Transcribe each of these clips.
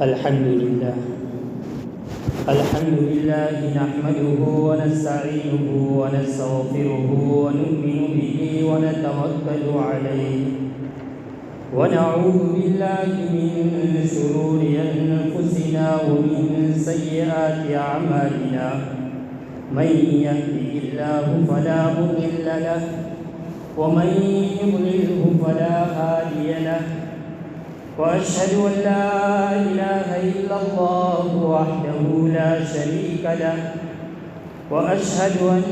الحمد لله نحمده ونستعينه ونستغفره ونؤمن به ونتوكل عليه ونعوذ بالله من شرور أنفسنا ومن سيئات أعمالنا من يهده الله فلا مضل له ومن يضلله فلا هادي له وأشهد أن لا إله إلا الله وحده لا شريك له وأشهد أن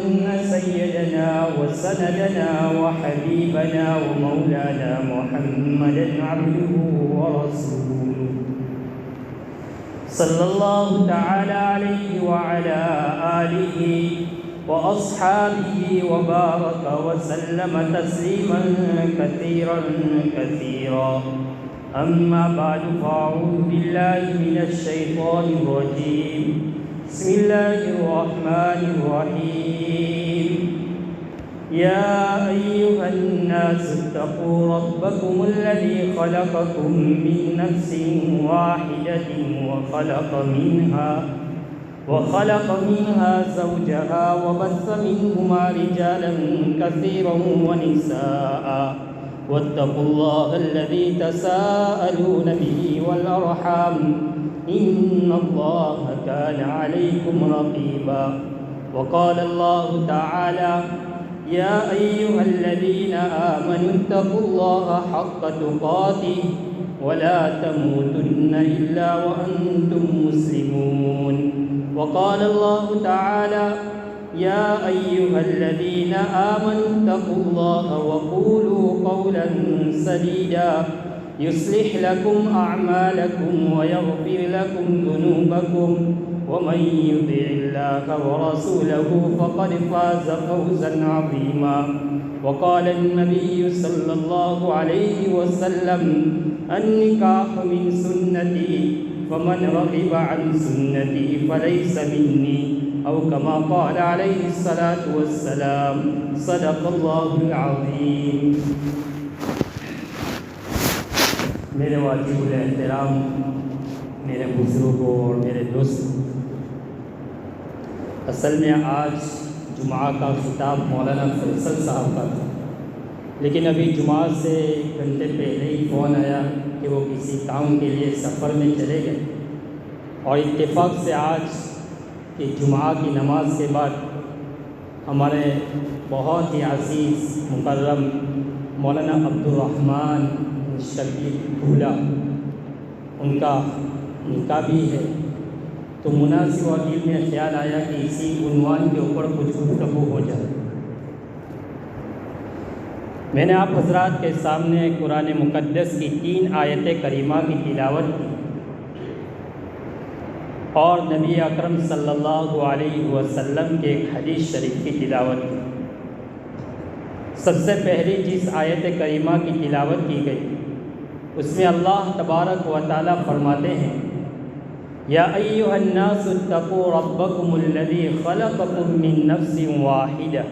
سيدنا وسندنا وحبيبنا ومولانا محمدا عبده ورسوله صلى الله تعالى عليه وعلى آله وأصحابه وبارك وسلم تسليما كثيرا أما بعد فأعوذ بالله من الشيطان الرجيم بسم الله الرحمن الرحيم يا أيها الناس اتقوا ربكم الذي خلقكم من نفس واحدة وخلق منها زوجها وبث منهما رجالا كثيرا ونساء واتقوا الله الذي تساءلون به والأرحام إن الله كان عليكم رقيبا وقال الله تعالى يا أيها الذين آمنوا اتقوا الله حق تقاته ولا تموتن إلا وأنتم مسلمون وقال الله تعالى يا أيها الذين آمنوا اتقوا الله وقولوا قولا سديدا يصلح لكم أعمالكم ويغفر لكم ذنوبكم ومن يطع الله ورسوله فقد فاز فوزا عظيما وقال النبي صلى الله عليه وسلم النكاح من سنتي فمن رغب عن سنتي فليس مني أو كما قال عليه الصلاة والسلام صدق الله العظيم. میرے واجب الاحترام میرے بزرگوں اور میرے دوست، اصل میں آج جمعہ کا خطاب مولانا فیصل صاحب کا تھا، لیکن ابھی جمعہ سے ایک گھنٹے پہلے ہی فون آیا کہ وہ کسی کام کے لیے سفر میں چلے گئے، اور اتفاق سے آج کہ جمعہ کی نماز کے بعد ہمارے بہت ہی عزیز مکرم مولانا عبدالرحمن شبیر بھولا ان کا نکاح بھی ہے، تو مناسب اور دل میں خیال آیا کہ اسی عنوان کے اوپر کچھ گفتگو ہو جائے۔ میں نے آپ حضرات کے سامنے قرآن مقدس کی 3 آیت کریمہ کی تلاوت کی اور نبی اکرم صلی اللہ علیہ وسلم کے ایک حدیث شریف کی تلاوت کی۔ سب سے پہلی جس آیت کریمہ کی تلاوت کی گئی اس میں اللہ تبارک و تعالی فرماتے ہیں یا ایھا الناس اتقوا ربکم الذی خلقکم من نفس واحدہ،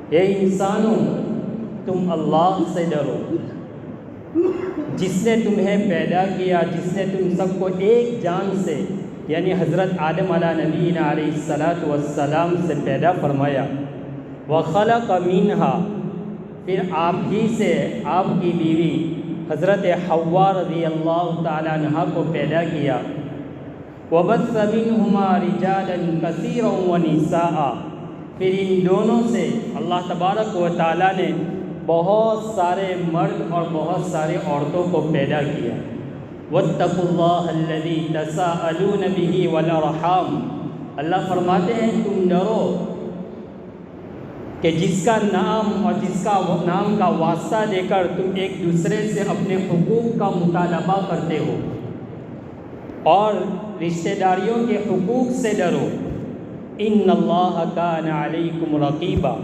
اے انسانوں تم اللہ سے ڈرو جس نے تمہیں پیدا کیا، جس نے تم سب کو ایک جان سے یعنی حضرت آدم علیہ نبینا علیہ السلام سے پیدا فرمایا، وخلق منہا، پھر آپ ہی سے آپ کی بیوی حضرت حوا رضی اللہ تعالیٰ عنہا کو پیدا کیا، وبث منہما رجالا کثیرا ونساء، پھر ان دونوں سے اللہ تبارک و تعالیٰ نے بہت سارے مرد اور بہت سارے عورتوں کو پیدا کیا۔ واتقوا اللہ الذی تساءلون بہ والارحام، اللہ فرماتے ہیں تم ڈرو کہ جس کا نام اور جس کا نام کا واسطہ دے کر تم ایک دوسرے سے اپنے حقوق کا مطالبہ کرتے ہو، اور رشتہ داریوں کے حقوق سے ڈرو۔ ان اللہ کان علیکم رقیبا۔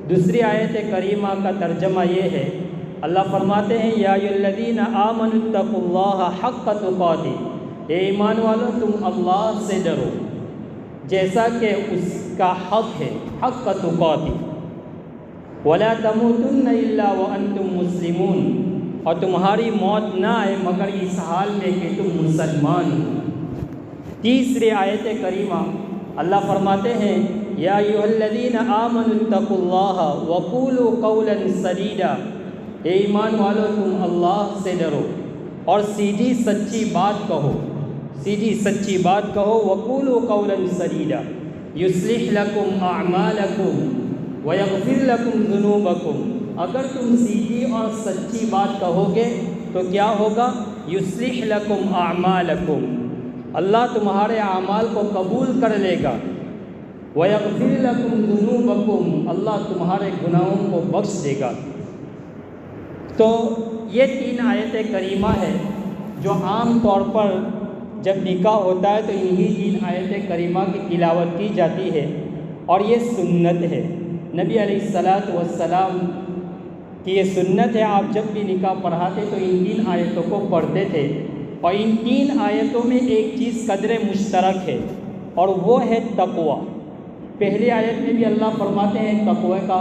دوسری آیت کریمہ کا ترجمہ یہ ہے، اللہ فرماتے ہیں یا ایھا الذین آمنوا اتقوا اللہ حق تقاتہ، اے ایمان والو تم اللہ سے ڈرو جیسا کہ اس کا حق ہے، حق تقاتہ، ولا تموتن الا وانتم مسلمون، اور تمہاری موت نہ آئے مگر اس حال میں کہ تم مسلمان ہو۔ تیسری آیت کریمہ اللہ فرماتے ہیں یا ایھا الذین آمنوا اتقوا اللہ وقولوا قولا سدیدا، اے ایمان والو تم اللہ سے ڈرو اور سیدھی سچی بات کہو، سیدھی سچی بات کہو۔ وقولوا قولا سدیدا یصلح لکم اعمالکم ویغفر لکم ذنوبکم، اگر تم سیدھی اور سچی بات کہو گے تو کیا ہوگا؟ یصلح لکم اعمالکم، اللہ تمہارے اعمال کو قبول کر لے گا۔ وَيَغْفِرْ لَكُمْ ذُنُوبَكُمْ، اللہ تمہارے گناہوں کو بخش دے گا۔ تو یہ تین آیت کریمہ ہے جو عام طور پر جب نکاح ہوتا ہے تو انہی تین آیت کریمہ کی تلاوت کی جاتی ہے، اور یہ سنت ہے، نبی علیہ السلام کی یہ سنت ہے۔ آپ جب بھی نکاح پڑھاتے تو ان تین آیتوں کو پڑھتے تھے، اور ان تین آیتوں میں ایک چیز قدر مشترک ہے اور وہ ہے تقوی۔ پہلی آیت میں بھی اللہ فرماتے ہیں تقوی کا،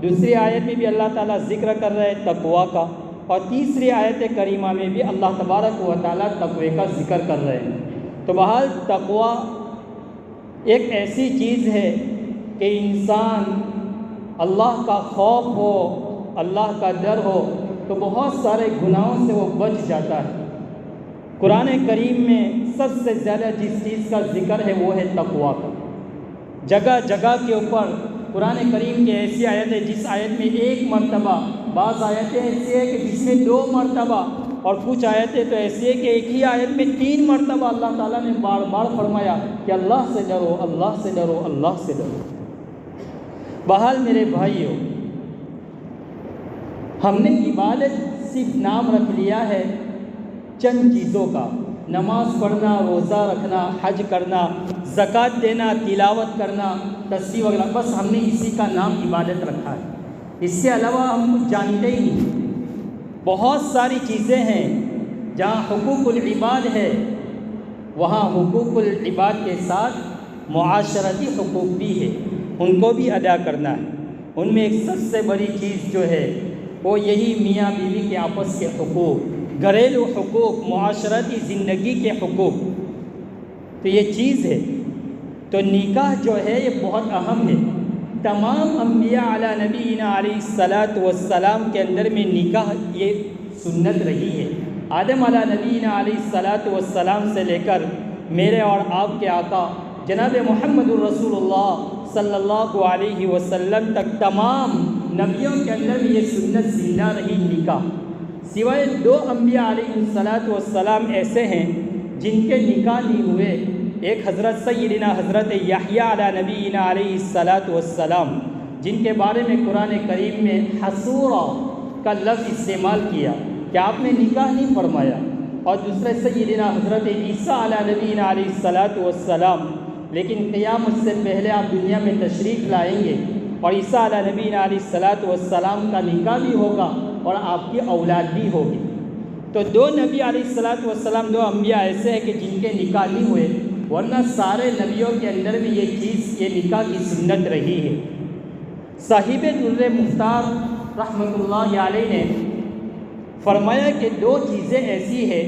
دوسری آیت میں بھی اللہ تعالیٰ ذکر کر رہے ہیں تقوی کا، اور تیسری آیت کریمہ میں بھی اللہ تبارک و تعالیٰ تقوی کا ذکر کر رہے ہیں۔ تو بہرحال تقوی ایک ایسی چیز ہے کہ انسان اللہ کا خوف ہو، اللہ کا ڈر ہو تو بہت سارے گناہوں سے وہ بچ جاتا ہے۔ قرآن کریم میں سب سے زیادہ جس چیز کا ذکر ہے وہ ہے تقوی کا۔ جگہ جگہ کے اوپر قرآن کریم کی ایسی آیت ہے جس آیت میں ایک مرتبہ، بعض آیتیں ایسی ہیں کہ جس میں 2 مرتبہ، اور کچھ آیتیں تو ایسی ہیں کہ ایک ہی آیت میں 3 مرتبہ اللہ تعالیٰ نے بار بار فرمایا کہ اللہ سے ڈرو، اللہ سے ڈرو، اللہ سے ڈرو۔ بہرحال میرے بھائیوں، ہم نے عبادت صرف نام رکھ لیا ہے چند چیزوں کا، نماز پڑھنا، روزہ رکھنا، حج کرنا، زکوٰۃ دینا، تلاوت کرنا، تسبیح وغیرہ، بس ہم نے اسی کا نام عبادت رکھا ہے، اس سے علاوہ ہم کچھ جانتے ہی نہیں۔ بہت ساری چیزیں ہیں جہاں حقوق العباد ہے وہاں حقوق العباد کے ساتھ معاشرتی حقوق بھی ہے، ان کو بھی ادا کرنا ہے۔ ان میں ایک سب سے بڑی چیز جو ہے وہ یہی میاں بیوی کے آپس کے حقوق، گھریلو حقوق، معاشرتی زندگی کے حقوق، تو یہ چیز ہے۔ تو نکاح جو ہے یہ بہت اہم ہے۔ تمام انبیاء علی نبینا علیہ السلام کے اندر میں نکاح یہ سنت رہی ہے۔ آدم علی نبینا علیہ السلام سے لے کر میرے اور آپ کے آقا جناب محمد الرسول اللہ صلی اللہ علیہ وسلم تک تمام نبیوں کے اندر میں یہ سنت زندہ رہی نکاح، سوائے 2 انبیاء علیہ السلام ایسے ہیں جن کے نکاح نہیں ہوئے۔ ایک حضرت سیدنا حضرت یحییٰ علی نبینا علیہ السلام، جن کے بارے میں قرآن کریم میں حصورا کا لفظ استعمال کیا کہ آپ نے نکاح نہیں فرمایا، اور دوسرے سیدنا حضرت عیسیٰ علی نبینا علیہ السلام، لیکن قیامت سے پہلے آپ دنیا میں تشریف لائیں گے اور عیسیٰ علی نبینا علیہ السلام کا نکاح بھی ہوگا اور آپ کی اولاد بھی ہوگی۔ تو 2 نبی علیہ السلام 2 انبیاء ایسے ہیں کہ جن کے نکاح نہیں ہوئے، ورنہ سارے نبیوں کے اندر بھی یہ چیز، یہ نکاح کی سنت رہی ہے۔ صاحب در مختار رحمۃ اللہ علیہ نے فرمایا کہ 2 چیزیں ایسی ہیں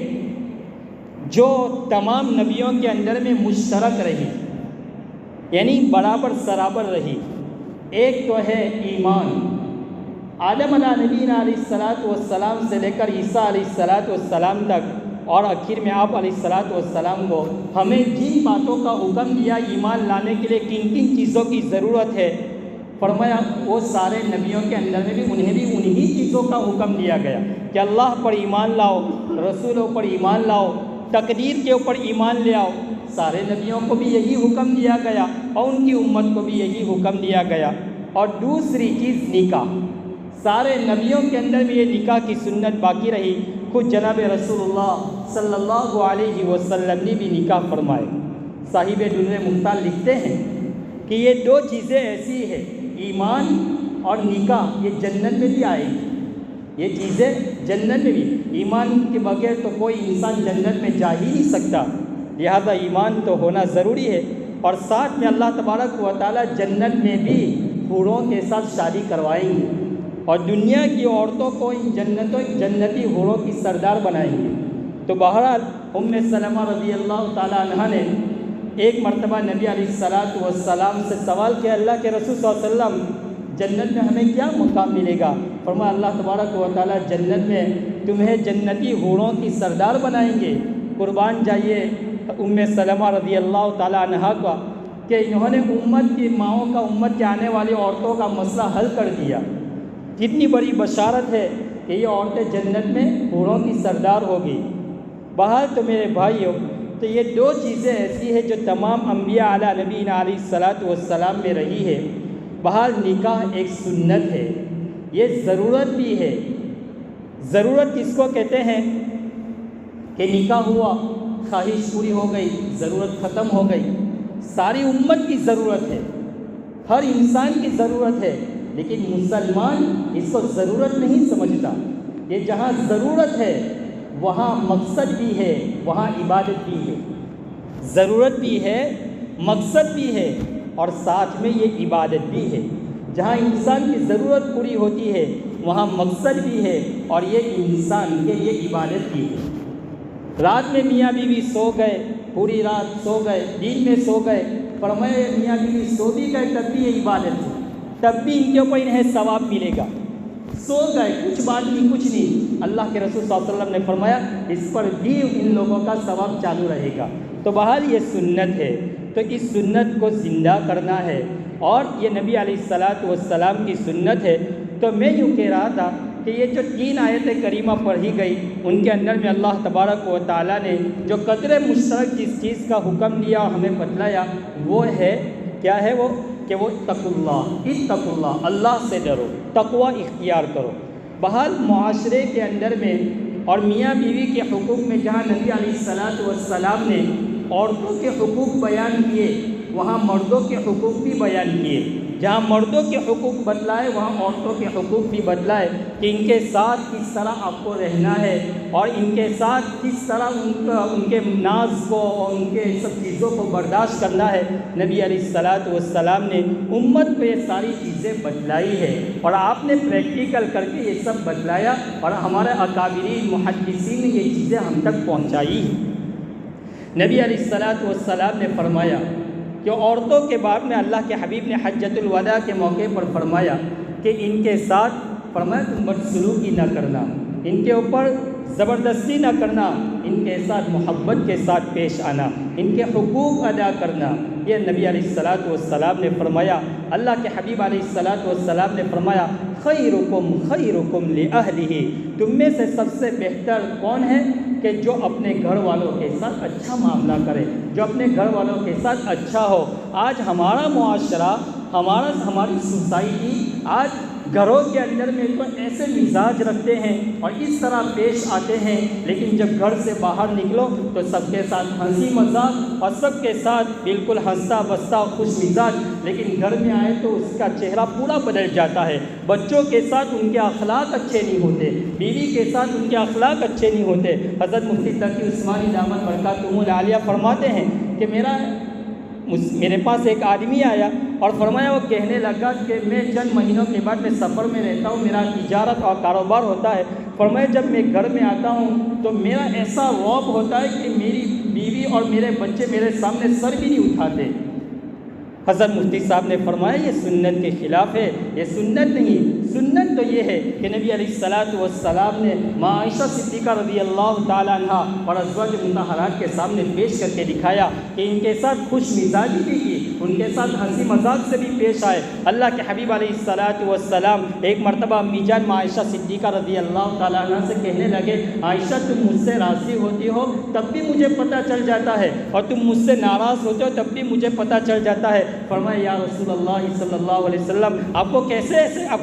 جو تمام نبیوں کے اندر میں مشترک رہی، یعنی برابر سرابر رہی۔ ایک تو ہے ایمان، آدم علیہ نبینا علیہ السلام سے لے کر عیسیٰ علیہ السلام تک، اور آخر میں آپ علیہ السلام کو ہمیں جن باتوں کا حکم دیا ایمان لانے کے لیے، کن کن چیزوں کی ضرورت ہے، فرمایا وہ سارے نبیوں کے اندر میں بھی انہیں بھی انہی چیزوں کا حکم دیا گیا کہ اللہ پر ایمان لاؤ، رسولوں پر ایمان لاؤ، تقدیر کے اوپر ایمان لے آؤ۔ سارے نبیوں کو بھی یہی حکم دیا گیا اور ان کی امت کو بھی یہی حکم دیا گیا۔ اور دوسری چیز نکاح، سارے نبیوں کے اندر بھی یہ نکاح کی سنت باقی رہی، خود جناب رسول اللہ صلی اللہ علیہ وسلم نے بھی نکاح فرمائے۔ صاحب در مختار لکھتے ہیں کہ یہ 2 چیزیں ایسی ہیں، ایمان اور نکاح، یہ جنت میں بھی آئے گی، یہ چیزیں جنت میں بھی۔ ایمان کے بغیر تو کوئی انسان جنت میں جا ہی نہیں سکتا، لہذا ایمان تو ہونا ضروری ہے۔ اور ساتھ میں اللہ تبارک و تعالیٰ جنت میں بھی حوروں کے ساتھ شادی کروائیں گے، اور دنیا کی عورتوں کو ان جنتی حوروں کی سردار بنائیں گے۔ تو بہرحال ام سلمہ رضی اللہ تعالیٰ عنہ نے ایک مرتبہ نبی علیہ السلام سے سوال کیا، اللہ کے رسول صلی اللہ علیہ وسلم جنت میں ہمیں کیا مقام ملے گا؟ فرمایا اللہ تبارک و تعالیٰ جنت میں تمہیں جنتی حوروں کی سردار بنائیں گے۔ قربان جائیے ام سلمہ رضی اللہ تعالیٰ عنہ کا کہ انہوں نے امت کی ماؤں کا، امت کے آنے والی عورتوں کا مسئلہ حل کر دیا۔ کتنی بڑی بشارت ہے کہ یہ عورتیں جنت میں حوروں کی سردار ہوگی۔ بہرحال تو میرے بھائیوں، تو یہ دو چیزیں ایسی ہیں جو تمام انبیاء علیہ نبینا علیہ السلام میں رہی ہے۔ بہرحال نکاح ایک سنت ہے، یہ ضرورت بھی ہے۔ ضرورت کس کو کہتے ہیں کہ نکاح ہوا، خواہش پوری ہو گئی، ضرورت ختم ہو گئی۔ ساری امت کی ضرورت ہے، ہر انسان کی ضرورت ہے، لیکن مسلمان اس کو ضرورت نہیں سمجھتا۔ یہ جہاں ضرورت ہے وہاں مقصد بھی ہے، وہاں عبادت بھی ہے۔ ضرورت بھی ہے، مقصد بھی ہے، اور ساتھ میں یہ عبادت بھی ہے۔ جہاں انسان کی ضرورت پوری ہوتی ہے وہاں مقصد بھی ہے، اور یہ انسان کے یہ عبادت بھی ہے۔ رات میں میاں بیوی سو گئے، پوری رات سو گئے، دن میں سو گئے، فرمایا میاں بیوی سو بھی گئے تب بھی یہ عبادت ہے، تب بھی ان کے اوپر انہیں ثواب ملے گا۔ سو گئے، کچھ بات نہیں، کچھ نہیں، اللہ کے رسول صلی اللہ علیہ وسلم نے فرمایا اس پر بھی ان لوگوں کا ثواب چالو رہے گا۔ تو بہرحال یہ سنت ہے، تو اس سنت کو زندہ کرنا ہے، اور یہ نبی علیہ السلام کی سنت ہے۔ تو میں یوں کہہ رہا تھا کہ یہ جو 3 آیتیں کریمہ پڑھی گئی ان کے اندر میں اللہ تبارک و تعالیٰ نے جو قدر مشترک جس چیز کا حکم دیا اور ہمیں بتلایا وہ ہے، کیا ہے وہ؟ کہ وہ اتقوا اللہ، اتقوا اللہ، اللہ سے ڈرو، تقوی اختیار کرو۔ بہرحال معاشرے کے اندر میں اور میاں بیوی کے حقوق میں جہاں نبی علیہ السلام نے عورتوں کے حقوق بیان کیے وہاں مردوں کے حقوق بھی بیان کیے۔ جہاں مردوں کے حقوق بتلائے وہاں عورتوں کے حقوق بھی بتلائے کہ ان کے ساتھ کس طرح آپ کو رہنا ہے، اور ان کے ساتھ کس طرح ان کے ناز کو اور ان کے سب چیزوں کو برداشت کرنا ہے۔ نبی علیہ السلام نے امت کو یہ ساری چیزیں بتلائی ہے، اور آپ نے پریکٹیکل کر کے یہ سب بتلایا، اور ہمارے اکابرین محدثین نے یہ چیزیں ہم تک پہنچائی ہیں۔ نبی علیہ السلام نے فرمایا کہ عورتوں کے بارے میں اللہ کے حبیب نے حجۃ الوداع کے موقع پر فرمایا کہ ان کے ساتھ فرمایا تم بدسلوکی نہ کرنا، ان کے اوپر زبردستی نہ کرنا، ان کے ساتھ محبت کے ساتھ پیش آنا، ان کے حقوق ادا کرنا۔ یہ نبی علیہ السلام نے فرمایا۔ اللہ کے حبیب علیہ السلام نے فرمایا خیرکم خیرکم لأہلہ، تم میں سے سب سے بہتر کون ہے کہ جو اپنے گھر والوں کے ساتھ اچھا معاملہ کرے، جو اپنے گھر والوں کے ساتھ اچھا ہو۔ آج ہمارا معاشرہ، ہماری سوسائٹی آج گھروں کے اندر میں تو ایسے مزاج رکھتے ہیں اور اس طرح پیش آتے ہیں، لیکن جب گھر سے باہر نکلو تو سب کے ساتھ ہنسی مذاق اور سب کے ساتھ بالکل ہنستا بستا خوش مزاج، لیکن گھر میں آئے تو اس کا چہرہ پورا بدل جاتا ہے۔ بچوں کے ساتھ ان کے اخلاق اچھے نہیں ہوتے، بیوی کے ساتھ ان کے اخلاق اچھے نہیں ہوتے۔ حضرت مفتی تقی عثمانی دامت برکاتہم العالیہ فرماتے ہیں کہ میرے پاس ایک آدمی آیا اور فرمایا، وہ کہنے لگا کہ میں چند مہینوں کے بعد میں سفر میں رہتا ہوں، میرا تجارت اور کاروبار ہوتا ہے۔ فرمایا جب میں گھر میں آتا ہوں تو میرا ایسا رعب ہوتا ہے کہ میری بیوی اور میرے بچے میرے سامنے سر بھی نہیں اٹھاتے۔ حضرت مفتی صاحب نے فرمایا یہ سنت کے خلاف ہے، یہ سنت نہیں۔ سنت تو یہ ہے کہ نبی علیہ السلام نے ماں عائشہ صدیقہ رضی اللہ تعالیٰ عنہ اور ازواج مطہرات کے سامنے پیش کر کے دکھایا کہ ان کے ساتھ خوش مزاجی بھی کی، ان کے ساتھ ہنسی مذاق سے بھی پیش آئے۔ اللہ کے حبیب علیہ السلام ایک مرتبہ امی جان ماں عائشہ صدیقہ رضی اللہ تعالیٰ عنہ سے کہنے لگے، عائشہ تم مجھ سے راضی ہوتی ہو تب بھی مجھے پتہ چل جاتا ہے، اور تم مجھ سے ناراض ہوتے ہو تب بھی مجھے پتہ چل جاتا ہے۔ فرمایا یا رسول اللہ صلی اللہ علیہ وسلم آپ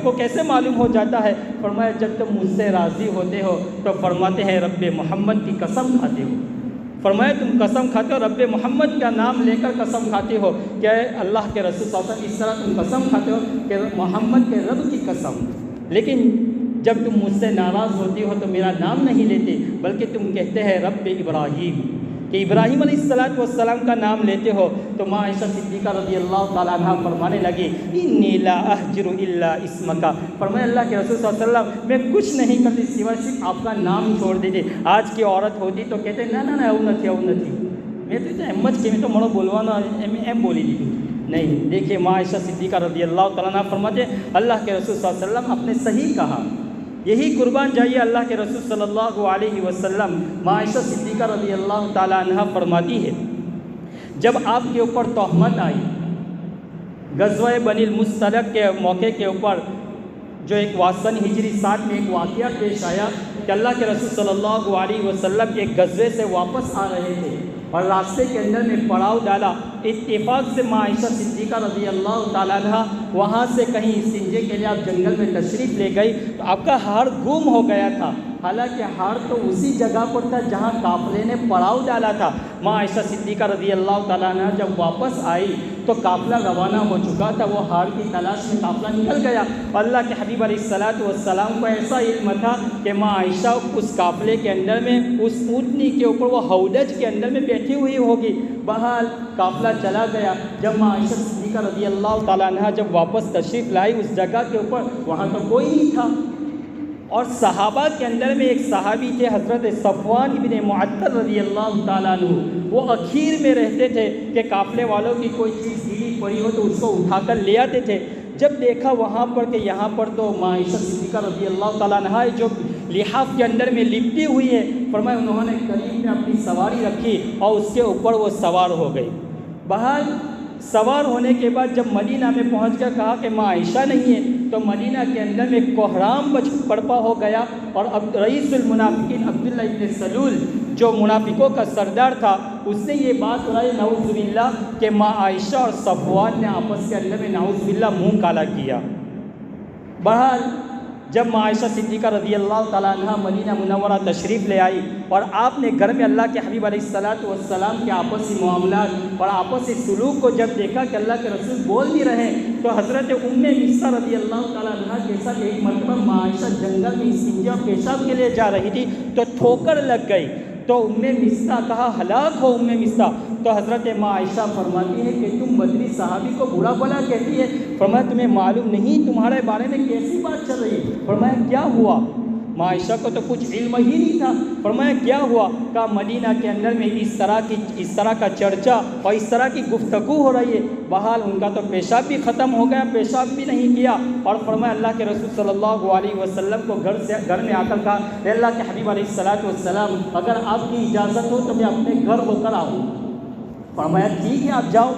کو کیسے معلوم ہو جاتا ہے؟ فرمایا جب تم مجھ سے راضی ہوتے ہو تو فرماتے ہیں رب محمد کی قسم کھاتے ہو۔ فرمایا تم قسم کھاتے ہو، رب محمد کا نام لے کر قسم کھاتے ہو، کیا اللہ کے رسول صلی اللہ علیہ وسلم اس طرح تم قسم کھاتے ہو کہ محمد کے رب کی قسم، لیکن جب تم مجھ سے ناراض ہوتی ہو تو میرا نام نہیں لیتے بلکہ تم کہتے ہیں رب ابراہیم، کہ ابراہیم علیہ السلام کا نام لیتے ہو تو ماں عائشہ صدیقہ رضی اللہ تعالیٰ عنہ فرمانے لگی انی لا اہجر الا اسمک، فرمایا اللہ کے رسول صلی اللہ علیہ وسلم میں کچھ نہیں کرتی سوائے صرف آپ کا نام چھوڑ دیتے۔ آج کی عورت ہوتی تو کہتے نہ اونتی میں تو احمد کے میں تو مڑو بولوانا ایم بولی دی نہیں۔ دیکھیے ماں عائشہ صدیقہ رضی اللہ تعالیٰ عنہ فرماتے اللہ کے رسول صلی اللہ علیہ وسلم آپ نے صحیح کہا، یہی قربان جائیے اللہ کے رسول صلی اللہ علیہ وسلم۔ ماں عائشہ صدیقہ رضی اللہ تعالیٰ عنہ فرماتی ہے جب آپ کے اوپر تہمت آئی غزوہ بنی المصطلق کے موقع کے اوپر، جو ایک سن ہجری 7 میں ایک واقعہ پیش آیا کہ اللہ کے رسول صلی اللہ علیہ وسلم ایک غزوے سے واپس آ رہے تھے اور راستے کے اندر میں پڑاؤ ڈالا۔ اتفاق سے ماں عائشہ صدیقہ رضی اللہ تعالیٰ عنہ وہاں سے کہیں استنجے کے لیے آپ جنگل میں تشریف لے گئی تو آپ کا ہار گم ہو گیا تھا، حالانکہ ہار تو اسی جگہ پر تھا جہاں قافلے نے پڑاؤ ڈالا تھا۔ ماں عائشہ صدیقہ رضی اللہ تعالیٰ عنہ جب واپس آئی تو قافلہ روانہ ہو چکا تھا، وہ ہار کی تلاش میں قافلہ نکل گیا۔ اللہ کے حبیب علیہ السلام کو ایسا علم تھا کہ ماں عائشہ اس قافلے کے اندر میں اس اونٹنی کے اوپر وہ ہودج کے اندر میں بیٹھی ہوئی ہوگی۔ بہرحال قافلہ چلا گیا۔ جب ماں عائشہ صدیقہ رضی اللہ تعالیٰ عنہ جب واپس تشریف لائی اس جگہ کے اوپر، وہاں تو کوئی نہیں تھا، اور صحابہ کے اندر میں ایک صحابی تھے حضرت صفوان ابن معطل رضی اللہ تعالیٰ عنہ، وہ اخیر میں رہتے تھے کہ قافلے والوں کی کوئی چیز گری پڑی ہو تو اس کو اٹھا کر لے آتے تھے۔ جب دیکھا وہاں پر کہ یہاں پر تو ماں عائشہ صدیقہ رضی اللہ تعالیٰ عنہ جو لحاف کے اندر میں لپٹی ہوئی ہے، فرمایا انہوں نے قریب میں اپنی سواری رکھی اور اس کے اوپر وہ سوار ہو گئی۔ بہرحال سوار ہونے کے بعد جب مدینہ میں پہنچ کر کہا کہ ماں عائشہ نہیں ہے تو مدینہ کے اندر میں کوہرام برپا ہو گیا، اور اب رئیس المنافقین عبداللہ ابن سلول جو منافقوں کا سردار تھا اس نے یہ بات بتائی نعوذ باللہ کہ ماں عائشہ اور صفوان نے آپس کے اندر میں نعوذ باللہ منہ کالا کیا۔ بہرحال جب ماں عائشہ صدیقہ رضی اللہ تعالیٰ عنہ مدینہ منورہ تشریف لے آئی اور آپ نے گھر میں اللہ کے حبیب علیہ السلام کے آپسی معاملات اور آپسی سلوک کو جب دیکھا کہ اللہ کے رسول بول بھی رہے تو حضرت مصطفیٰ رضی اللہ تعالیٰ عنہ کے ساتھ ایک مرتبہ ماں عائشہ جنگل میں استنجا اور پیشاب کے لیے جا رہی تھی تو ٹھوکر لگ گئی تو مصطفیٰ کہا ہلاک ہو مصطفیٰ، تو حضرت ماں عائشہ فرماتی ہے کہ تم بدری صحابی کو برا بھلا کہتی ہے، فرمایا تمہیں معلوم نہیں تمہارے بارے میں کیسی بات چل رہی ہے؟ فرمایا کیا ہوا؟ ماں عائشہ کو تو کچھ علم ہی نہیں تھا۔ فرمایا کیا ہوا؟ کہا مدینہ کے اندر میں اس طرح کا چرچا اور اس طرح کی گفتگو ہو رہی ہے۔ بہرحال ان کا تو پیشاب بھی ختم ہو گیا، پیشاب بھی نہیں کیا، اور فرمایا اللہ کے رسول صلی اللہ علیہ وسلم کو گھر میں آ کر کہا اے اللہ کے حبیب علیہ السلام اگر آپ کی اجازت ہو تو میں اپنے گھر ہو کر آؤں۔ فرمایا ٹھیک ہے آپ جاؤ۔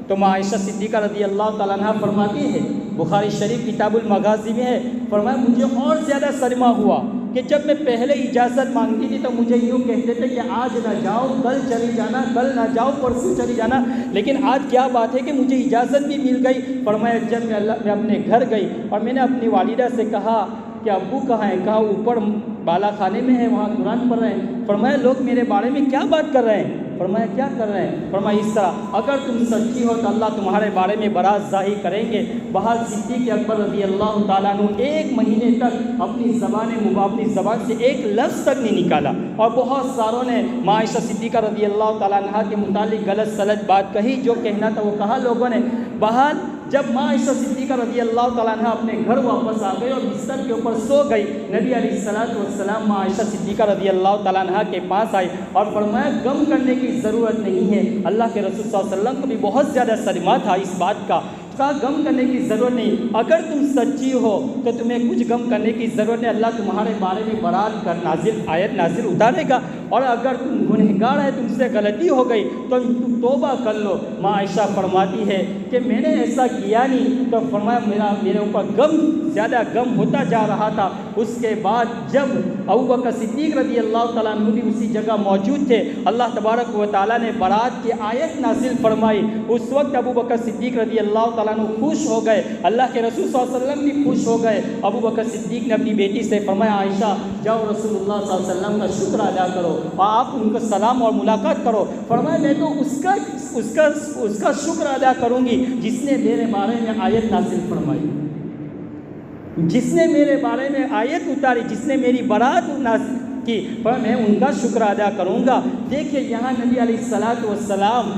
تو ماں عائشہ صدیقہ رضی اللہ تعالیٰ عنہ فرماتی ہے، بخاری شریف کتاب المغازی میں ہے، فرمایا مجھے اور زیادہ صدمہ ہوا کہ جب میں پہلے اجازت مانگتی تھی تو مجھے یوں کہتے تھے کہ آج نہ جاؤ، کل چلی جانا، کل نہ جاؤ، پرسوں چلی جانا، لیکن آج کیا بات ہے کہ مجھے اجازت بھی مل گئی۔ فرمایا جب میں اپنے گھر گئی اور میں نے اپنی والدہ سے کہا کہ ابو کہاں ہے؟ کہا اوپر بالا خانے میں ہے، وہاں قرآن پڑھ رہے ہیں۔ فرمایا لوگ میرے بارے میں کیا بات کر رہے ہیں؟ فرمایا کیا کر رہے ہیں؟ فرمایا اس طرح اگر تم سچی ہو تو اللہ تمہارے بارے میں برات ظاہر کریں گے۔ بہرحال صدیق اکبر رضی اللہ تعالیٰ عنہ 1 مہینے تک اپنی زبان سے ایک لفظ تک نہیں نکالا، اور بہت ساروں نے ماں عائشہ صدیقہ رضی اللہ تعالیٰ عنہ کے متعلق غلط سلط بات کہی، جو کہنا تھا وہ کہا لوگوں نے۔ بہرحال جب ماں عائشہ صدیقہ رضی اللہ تعالیٰ عنہ اپنے گھر واپس آ گئی اور بستر کے اوپر سو گئی، نبی علیہ السلام ماں عائشہ صدیقہ رضی اللہ تعالیٰ عنہ کے پاس آئے اور فرمایا غم کرنے کی ضرورت نہیں ہے۔ اللہ کے رسول صلی اللہ علیہ وسلم کو بھی بہت زیادہ صدمہ تھا اس بات کا، کہا غم کرنے کی ضرورت نہیں، اگر تم سچی ہو تو تمہیں کچھ غم کرنے کی ضرورت نہیں، اللہ تمہارے بارے میں برات کر آیت نازل اتارے گا، اور اگر تم گنہگار ہے، تم سے غلطی ہو گئی تو تم توبہ کر لو۔ ماں عائشہ فرماتی ہے کہ میں نے ایسا کیا نہیں، تو فرمایا میرے اوپر زیادہ غم ہوتا جا رہا تھا۔ اس کے بعد جب ابوبکر صدیق رضی اللہ تعالیٰ عنہ بھی اسی جگہ موجود تھے، اللہ تبارک و تعالیٰ نے برات کی آیت نازل فرمائی۔ اس وقت ابوبکر صدیق رضی اللہ تعالیٰ عنہ خوش ہو گئے، اللہ کے رسول صلی اللہ علیہ وسلم بھی خوش ہو گئے۔ ابوبکر صدیق نے اپنی بیٹی سے فرمایا عائشہ جاؤ رسول اللہ صلی اللہ علیہ وسلم کا شکر ادا کرو اور آپ ان کو سلام اور ملاقات کرو۔ فرمایا میں تو اس کا شکر ادا کروں گی جس نے میرے بارے میں آیت نازل فرمائی، جس نے میرے بارے میں آیت اتاری، جس نے میری برات کی، پر میں ان کا شکر ادا کروں گا۔ دیکھیے یہاں نبی علیہ الصلوۃ والسلام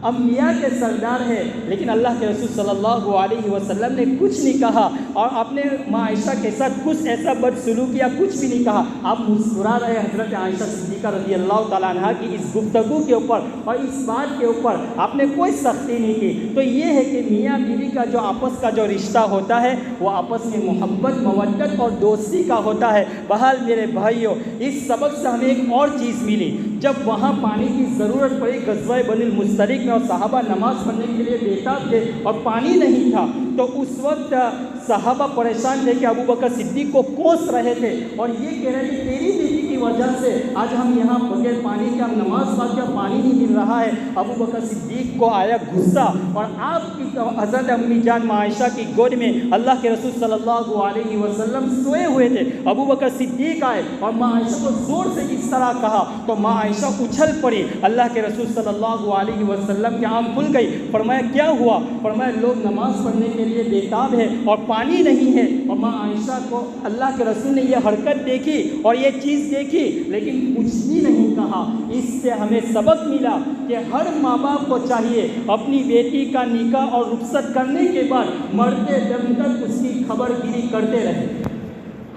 انبیاء کے سردار ہے، لیکن اللہ کے رسول صلی اللہ علیہ وسلم نے کچھ نہیں کہا، اور اپنے ماں عائشہ کے ساتھ کچھ ایسا بدسلوک کیا، کچھ بھی نہیں کہا۔ آپ مسکرا رہے حضرت عائشہ صدیقہ رضی اللہ تعالیٰ عنہ کی اس گفتگو کے اوپر اور اس بات کے اوپر آپ نے کوئی سختی نہیں کی۔ تو یہ ہے کہ میاں بیوی کا جو آپس کا جو رشتہ ہوتا ہے وہ آپس میں محبت، مودت اور دوستی کا ہوتا ہے۔ بہرحال میرے بھائیوں، اس سبق سے ہمیں ایک اور چیز ملی، جب وہاں پانی کی ضرورت پڑی غزوہ بنی المصطلق میں اور صحابہ نماز پڑھنے کے لیے بےتاب تھے اور پانی نہیں تھا، تو اس وقت صحابہ پریشان تھے کہ ابو بکر صدیق کو کوس رہے تھے اور یہ کہہ رہے تھے تیری بیٹی کی وجہ سے آج ہم یہاں بغیر پانی کے ہم نماز پڑھ کے پانی نہیں مل رہا ہے۔ ابو بکر صدیق کو آیا غصہ، اور آپ کی حضرت امی جان ماں عائشہ کی گود میں اللہ کے رسول صلی اللہ علیہ وسلم سوئے ہوئے تھے۔ ابو بکر صدیق آئے اور ماں عائشہ کو زور سے اس طرح کہا تو ماں عائشہ اچھل پڑی، اللہ کے رسول صلی اللہ علیہ وسلم کی آنکھ کھل گئی۔ فرمایا کیا ہوا؟ فرمایا لوگ نماز پڑھنے کے لیے بےتاب ہے اور پانی نہیں ہے۔ اور ماں عائشہ کو اللہ کے رسول نے یہ حرکت دیکھی اور یہ چیز دیکھی، لیکن کچھ بھی نہیں کہا۔ اس سے ہمیں سبق ملا کہ ہر ماں باپ کو چاہیے اپنی بیٹی کا نکاح اور رخصت کرنے کے بعد مرتے دم تک اس کی خبر گیری کرتے رہے۔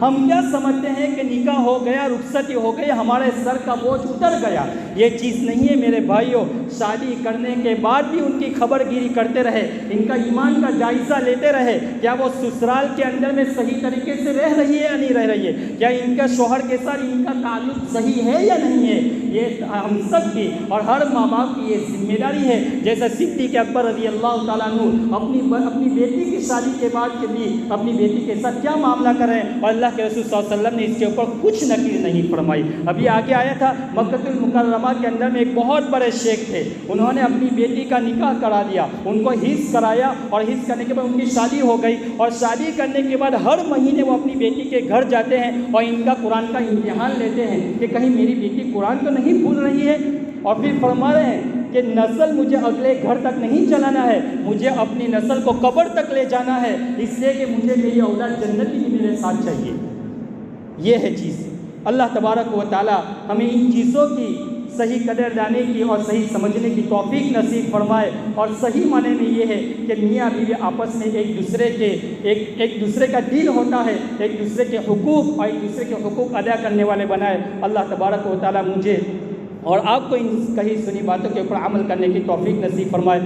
ہم کیا سمجھتے ہیں کہ نکاح ہو گیا، رخصتی ہو گئی، ہمارے سر کا بوجھ اتر گیا؟ یہ چیز نہیں ہے میرے بھائیوں۔ شادی کرنے کے بعد بھی ان کی خبر گیری کرتے رہے، ان کا ایمان کا جائزہ لیتے رہے، کیا وہ سسرال کے اندر میں صحیح طریقے سے رہ رہی ہے یا نہیں رہ رہی ہے، کیا ان کا شوہر کے ساتھ ان کا تعلق صحیح ہے یا نہیں ہے۔ یہ ہم سب کی اور ہر ماں باپ کی یہ ذمہ داری ہے۔ جیسے صدیق اکبر رضی اللہ تعالیٰ عنہ اپنی بیٹی کی شادی کے بعد کے بھی اپنی بیٹی کے ساتھ کیا معاملہ کر رہے ہیں، اور اللہ کے رسول صلی اللہ علیہ وسلم نے اس کے اوپر کچھ نکیر نہیں فرمائی۔ ابھی آگے آیا تھا مکہ المکرمہ کے اندر میں ایک بہت بڑے شیخ تھے، انہوں نے اپنی بیٹی کا نکاح کرا دیا، ان کو حص کرایا، اور حص کرنے کے بعد ان کی شادی ہو گئی، اور شادی کرنے کے بعد ہر مہینے وہ اپنی بیٹی کے گھر جاتے ہیں اور ان کا قرآن کا امتحان لیتے ہیں کہ کہیں میری بیٹی قرآن تو نہیں بھول رہی ہے، اور پھر فرما رہے ہیں کہ نسل مجھے اگلے گھر تک نہیں چلانا ہے، مجھے اپنی نسل کو قبر تک لے جانا ہے، اس لیے کہ مجھے میری اولاد جنتی بھی میرے ساتھ چاہیے۔ یہ ہے چیز۔ اللہ تبارک و تعالی ہمیں ان چیزوں کی صحیح قدر جانے کی اور صحیح سمجھنے کی توفیق نصیب فرمائے، اور صحیح معنی میں یہ ہے کہ میاں بیوی آپس میں ایک دوسرے کا دل ہوتا ہے، ایک دوسرے کے حقوق اور ایک دوسرے کے حقوق ادا کرنے والے بنائے۔ اللہ تبارک و تعالی مجھے اور آپ کو ان کہی سنی باتوں کے اوپر عمل کرنے کی توفیق نصیب فرمائے۔